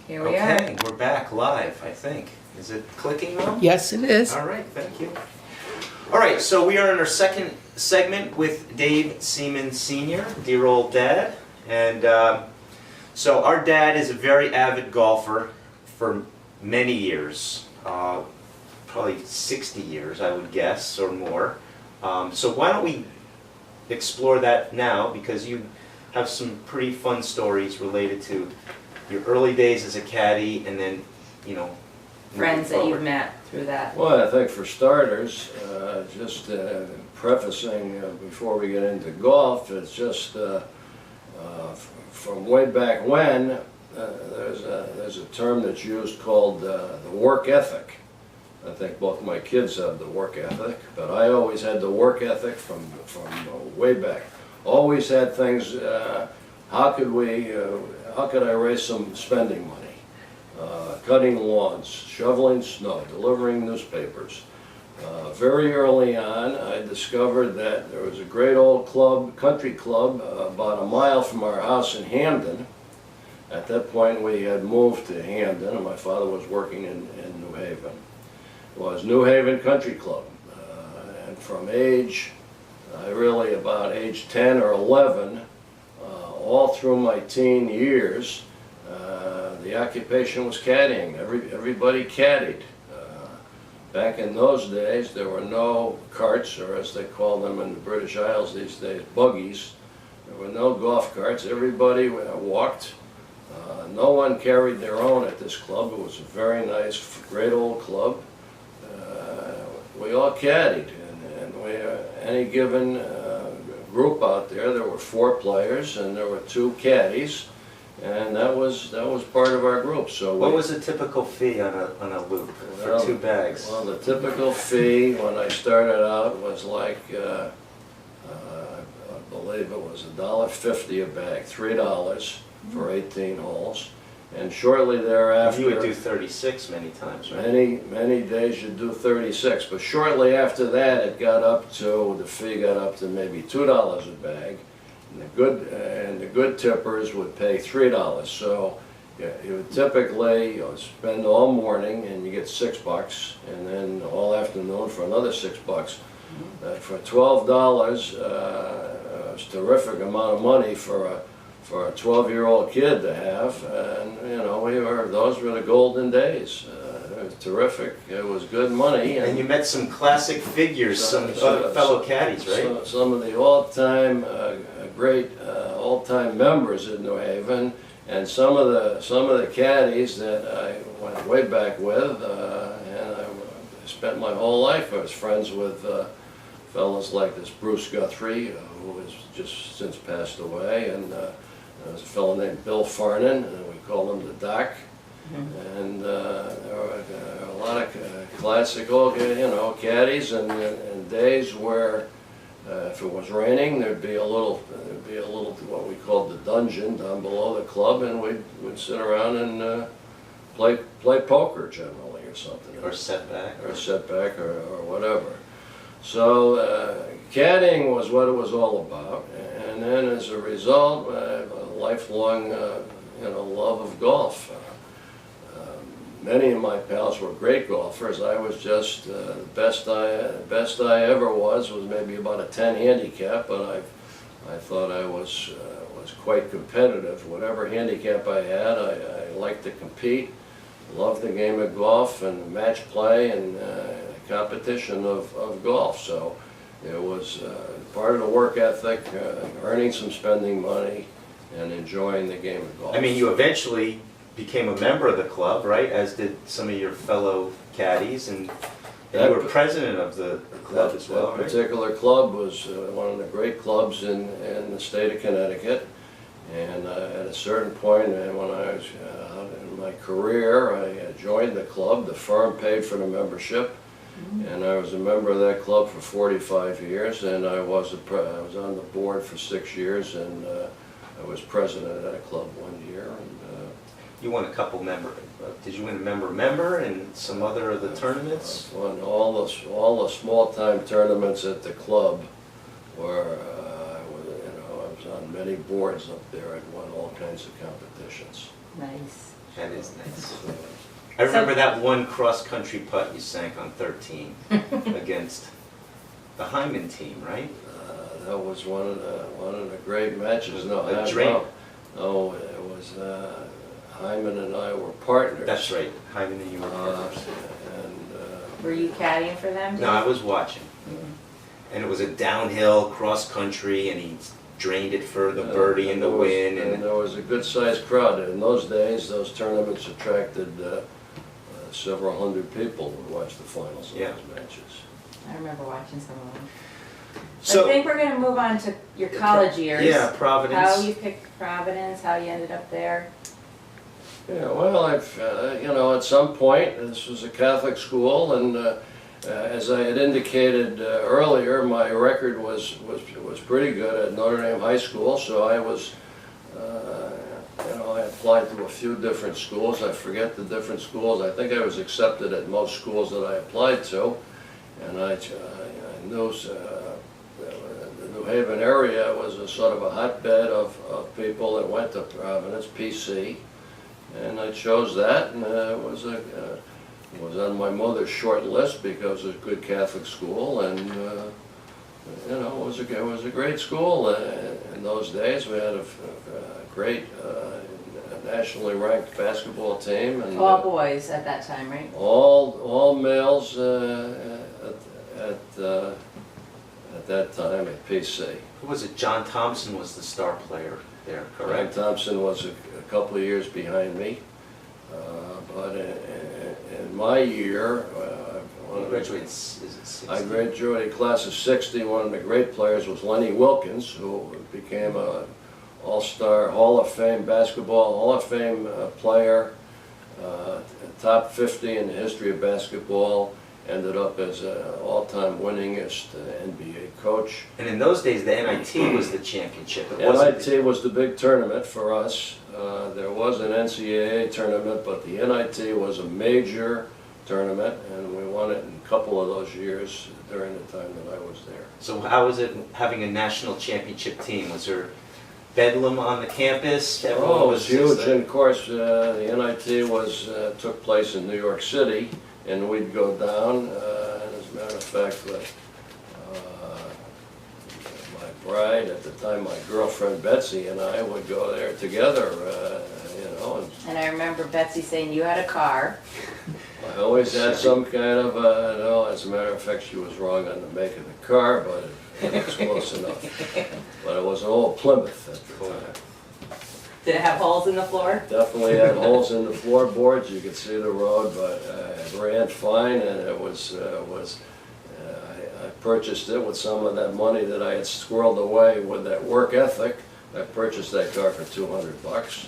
Here we are. Okay, we're back live, I think. Is it clicking now? Yes, it is. All right, thank you. All right, so we are in our second segment with Dave Seaman Sr., dear old dad. And so our dad is a very avid golfer for many years, probably 60 years, I would guess, or more. So why don't we explore that now, because you have some pretty fun stories related to your early days as a caddy and then, you know, Friends that you've met through that. Well, I think for starters, just prefacing before we get into golf, it's just from way back when, there's a term that's used called the work ethic. I think both my kids have the work ethic, but I always had the work ethic from way back. Always had things, how could I raise some spending money? Cutting lawns, shoveling snow, delivering newspapers. Very early on, I discovered that there was a great old club, country club, about a mile from our house in Hamden. At that point, we had moved to Hamden, and my father was working in New Haven. It was New Haven Country Club, and from about age 10 or 11, all through my teen years, the occupation was caddying. Everybody caddied. Back in those days, there were no carts, or as they call them in the British Isles these days, buggies. There were no golf carts. Everybody walked. No one carried their own at this club. It was a very nice, great old club. We all caddied, and any given group out there were 4 players, and there were 2 caddies. And that was part of our group. So what was a typical fee on a loop for 2 bags? Well, the typical fee when I started out was like I believe it was $1.50 a bag, $3 for 18 holes, and shortly thereafter you would do 36 many times, right? Many days you'd do 36, but shortly after that the fee got up to maybe $2 a bag. And the good tippers would pay $3. So yeah, you would typically spend all morning and you get $6, and then all afternoon for another $6. For $12, it was a terrific amount of money for a 12-year-old kid to have, and you know those were the golden days. It was terrific. It was good money. And you met some classic figures, some fellow caddies, right? Some of the all-time great all-time members in New Haven, and some of the caddies that I went way back with, and I spent my whole life. I was friends with fellows like this Bruce Guthrie, who has just since passed away, and there was a fellow named Bill Farnan, and we called him the Doc. And there were a lot of classic, caddies, and days where if it was raining, there'd be a little what we called the dungeon down below the club, and we'd sit around and play poker generally, or something, or setback, or whatever. So caddying was what it was all about, and then as a result, a lifelong love of golf. Many of my pals were great golfers. I was just the best I ever was maybe about a 10 handicap, but I thought I was quite competitive. Whatever handicap I had, I liked to compete. Loved the game of golf and match play and competition of golf. So it was part of the work ethic, earning some spending money, and enjoying the game of golf. I mean, you eventually became a member of the club, right? As did some of your fellow caddies, and you were president of the club as well, right? That particular club was one of the great clubs in the state of Connecticut. And at a certain point, when I was out in my career, I joined the club. The firm paid for the membership, and I was a member of that club for 45 years. And I was on the board for 6 years, and I was president of that club 1 year. And you won a couple did you win a member and some other of the tournaments? I won all the small-time tournaments at the club, where I was on many boards up there. I'd won all kinds of competitions. Nice. That is nice. I remember that one cross-country putt you sank on 13 against the Hyman team, right? That was one of the great matches. No, A dream. no, it was Hyman and I were partners. That's right, Hyman and you were partners. Were you caddying for them? No, I was watching. And it was a downhill cross-country, and he drained it for the birdie and the win. And there was a good-sized crowd. In those days, those tournaments attracted several hundred people who watched the finals of those matches. I remember watching some of them. So, I think we're going to move on to your college years. Yeah, Providence. How you picked Providence, how you ended up there. Yeah, well, I've, at some point, this was a Catholic school, and as I had indicated earlier, my record was pretty good at Notre Dame High School, so I was, I applied to a few different schools. I forget the different schools. I think I was accepted at most schools that I applied to, and I knew the New Haven area was a sort of a hotbed of people that went to Providence, PC, and I chose that, and it was on my mother's short list because it was a good Catholic school, and it was a great school in those days. We had a great nationally ranked basketball team, and All boys at that time, right? all males at that time at PC. Who was it? John Thompson was the star player there, Frank correct? Thompson was a couple of years behind me, but in my year, He graduated, is it 60? I graduated class of '60. One of the great players was Lenny Wilkins, who became a All-Star Hall of Fame Hall of Fame player, top 50 in the history of basketball. Ended up as an all-time winningest NBA coach. And in those days, the NIT was the championship. It wasn't NIT was the big tournament for us. There was an NCAA tournament, but the NIT was a major tournament, and we won it in a couple of those years during the time that I was there. So how was it having a national championship team? Was there bedlam on the campus? Everyone Oh, it was huge, just, and of course the NIT took place in New York City, and we'd go down, and as a matter of fact, my bride, at the time my girlfriend Betsy, and I would go there together, And I remember Betsy saying you had a car. I always had some kind of, as a matter of fact, she was wrong on the make of the car, but it was close enough. But it was an old Plymouth at the time. Did it have holes in the floor? Definitely had holes in the floorboards. You could see the road, but it ran fine, and it was. I purchased it with some of that money that I had squirreled away with that work ethic. I purchased that car for $200.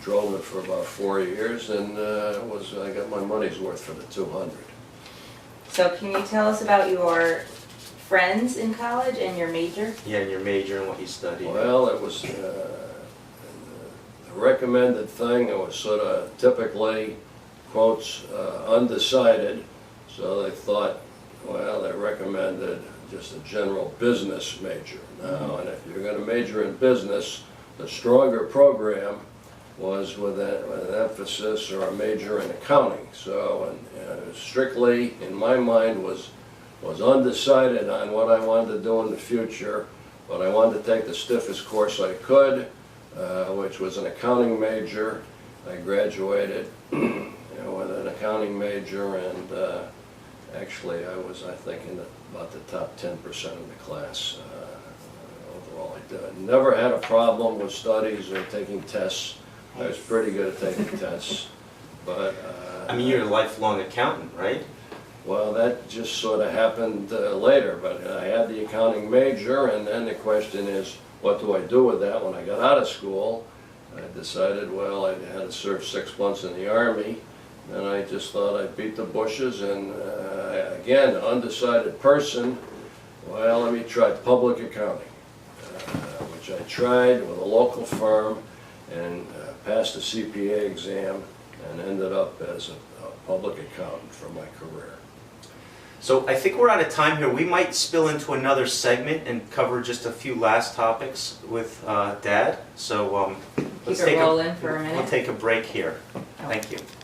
Drove it for about 4 years, and I got my money's worth for the 200. So can you tell us about your friends in college and your major? Yeah, and your major and what you studied. Well, it was the recommended thing. It was sort of typically, quotes, undecided. So they thought, well, they recommended just a general business major. Now, and if you're going to major in business, the stronger program was with an emphasis or a major in accounting. So, and strictly, in my mind, was undecided on what I wanted to do in the future, but I wanted to take the stiffest course I could, which was an accounting major. I graduated with an accounting major, and actually I was, I think, in about the top 10% of the class overall. I never had a problem with studies or taking tests. I was pretty good at taking tests, but... I mean, you're a lifelong accountant, right? Well, that just sort of happened later, but I had the accounting major, and then the question is, what do I do with that? When I got out of school, I decided, well, I had to serve 6 months in the Army, and I just thought I'd beat the bushes, and again, undecided person, well, let me try public accounting, which I tried with a local firm, and passed the CPA exam, and ended up as a public accountant for my career. So I think we're out of time here. We might spill into another segment and cover just a few last topics with Dad. So let's Keep it rolling for a minute. We'll take a break here. Thank you.